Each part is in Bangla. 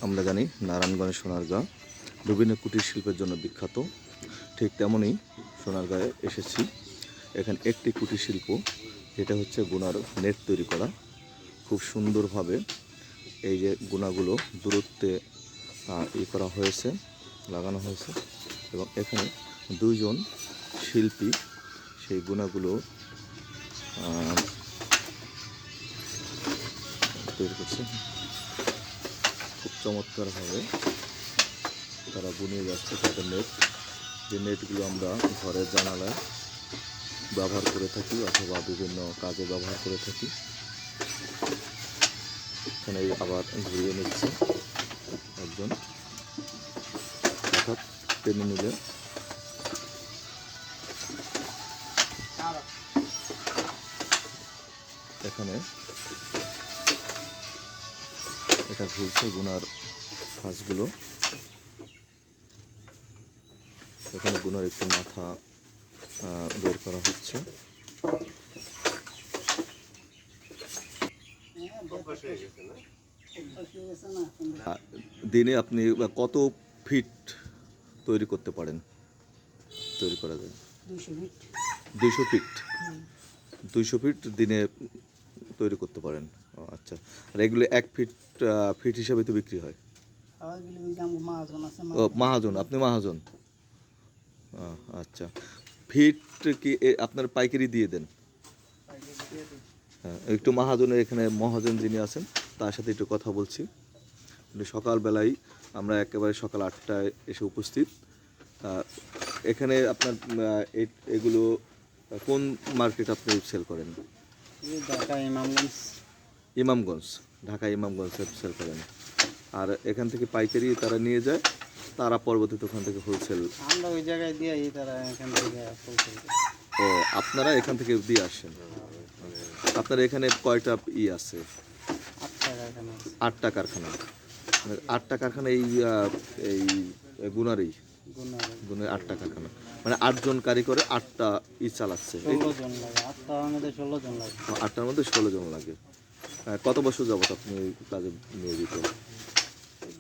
আমরা জানি নারায়ণগঞ্জের সোনারগাঁ বিভিন্ন কুটির শিল্পের জন্য বিখ্যাত। ঠিক তেমনই সোনারগাঁয়ে এসেছি। এখানে একটি কুটির শিল্প, যেটা হচ্ছে গুনার নেট তৈরি করা। খুব সুন্দরভাবে এই যে গুনাগুলো দূরত্বে করা হয়েছে, লাগানো হয়েছে, এবং এখানে দুইজন শিল্পী সেই গুনাগুলো তৈরি করছে। খুব চমৎকারভাবে তারা বুনিয়ে যাচ্ছে তাদের নেট, যে নেটগুলো আমরা ঘরের জানালায় ব্যবহার করে থাকি অথবা বিভিন্ন কাজে ব্যবহার করে থাকি। এখানে আবার ঘুরিয়ে নিচ্ছে একজন, অর্থাৎ টেনে নিলে এখানে এটা ঘুরছে গুনার ফাঁসগুলো। এখানে গুনার একটি মাথা বের করা হচ্ছে। দিনে আপনি কত ফিট তৈরি করতে পারেন, তৈরি করা যায়? 200 ফিট। 200 ফিট দিনে তৈরি করতে পারেন। আচ্ছা, আর এগুলো 1 ফিট ফিট হিসাবে তো বিক্রি হয়? ও মহাজন, আপনি মহাজন। আচ্ছা, ফিট কি আপনার পাইকারি দিয়ে দেন? হ্যাঁ, একটু মহাজনের এখানে মহাজন যিনি আছেন তার সাথে একটু কথা বলছি। সকালবেলায় আমরা একেবারে সকাল 8টায় এসে উপস্থিত। এখানে আপনার এগুলো কোন মার্কেট আপনি সেল করেন? ইমামগঞ্জ, ঢাকা ইমামগঞ্জে সেল করেন। আর এখান থেকে পাইকারি তারা নিয়ে যায়, তারা পরবর্তীতে ওখান থেকে হোলসেল আমরা ওই জায়গায় দিয়ে তারা এখান থেকে হোলসেল। ও, আপনারা এখান থেকে দিয়ে আসেন। আপনার এখানে কয়টা আছে? 8টা কারখানা। 8টা কারখানা এই গুনারই, গুনার 8টা কারখানা, মানে 8জন কারিগরে 8টা চালাচ্ছে। 16 জন লাগে, 8টার মধ্যে 16 জন লাগে। 8টার মধ্যে 16 জন লাগে। কত বছর যাবত আপনি এই কাজে নিয়োজিত?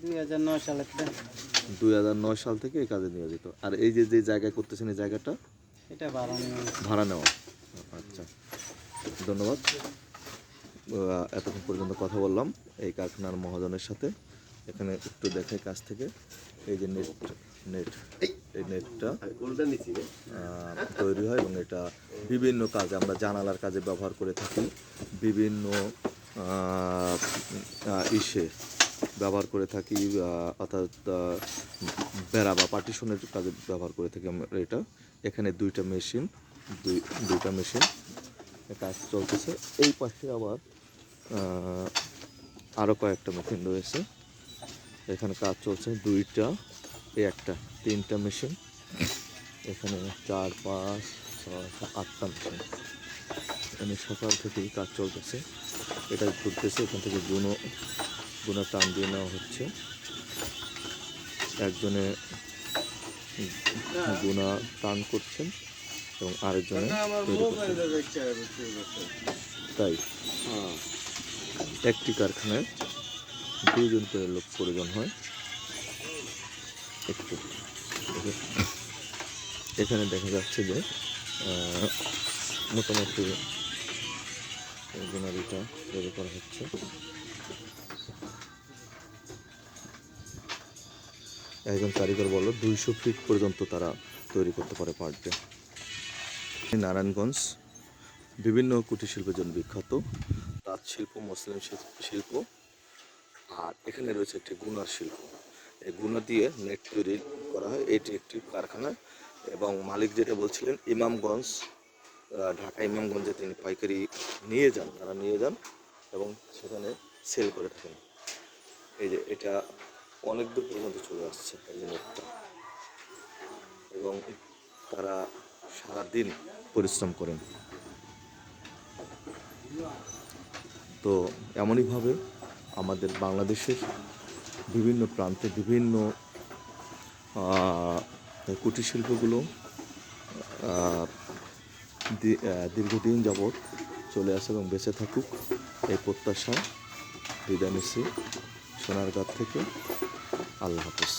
2009 সালে। 2009 সাল থেকে এই কাজে নিয়োজিত। আর এই যে যে জায়গায় করতেছেন এই জায়গাটা এটা ভাড়া নেওয়া? আচ্ছা, ধন্যবাদ। এতক্ষণ পর্যন্ত কথা বললাম এই কারখানার মহাজনের সাথে। এখানে একটু দেখাই কাছ থেকে, এই যে নেট এই নেটটা তৈরি হয় এবং এটা বিভিন্ন কাজে, আমরা জানালার কাজে ব্যবহার করে থাকি, বিভিন্ন ইসে ব্যবহার করে থাকি, অর্থাৎ বেড়া বা পার্টিশনের কাজে ব্যবহার করে থাকি আমরা এটা। এখানে দুইটা মেশিন কাজ চলতেছে। এই পাশে আবার আরও কয়েকটা মেশিন রয়েছে, এখানে কাজ চলছে। দুইটা, এই একটা, 3টা মেশিন। এখানে 4, 5, 6, 8টা মেশিন। এখানে সকাল থেকেই কাজ চলতেছে, এটা ঘুরতেছে। এখান থেকে গুনা টান দিয়ে নেওয়া হচ্ছে। একজনে গুনা টান করছেন এবং আরেকজনে তাই একটি কারখানায় 2 জন করে লোক প্রয়োজন হয়। একটু এখানে দেখা যাচ্ছে যে মোটামুটি গুনারিটা তৈরি করা হচ্ছে। একজন কারিগর বলল 200 ফিট পর্যন্ত তারা তৈরি করতে পারে পার ডে। নারায়ণগঞ্জ বিভিন্ন কুটির শিল্পের জন্য বিখ্যাত, তাঁত শিল্প, মুসলিম শিল্প, আর এখানে রয়েছে একটি গুনার শিল্প। এই গুনা দিয়ে নেট তৈরি করা হয়। এটি একটি কারখানা এবং মালিক যেটা বলছিলেন ইমামগঞ্জ, ঢাকা ইমামগঞ্জে তিনি পাইকারি নিয়ে যান, তারা নিয়ে যান এবং সেখানে সেল করে থাকেন। এই যে এটা অনেক দূর পর্যন্ত চলে আসছে এই যে নেটটা, এবং তারা সারাদিন পরিশ্রম করেন। তো এমনইভাবে আমাদের বাংলাদেশের বিভিন্ন প্রান্তে বিভিন্ন কুটির শিল্পগুলো দীর্ঘদিন যাবৎ চলে আসে এবং বেঁচে থাকুক এই প্রত্যাশা বিদায় নিচ্ছি। সোনারগাঁ থেকে। আল্লাহ হাফেজ।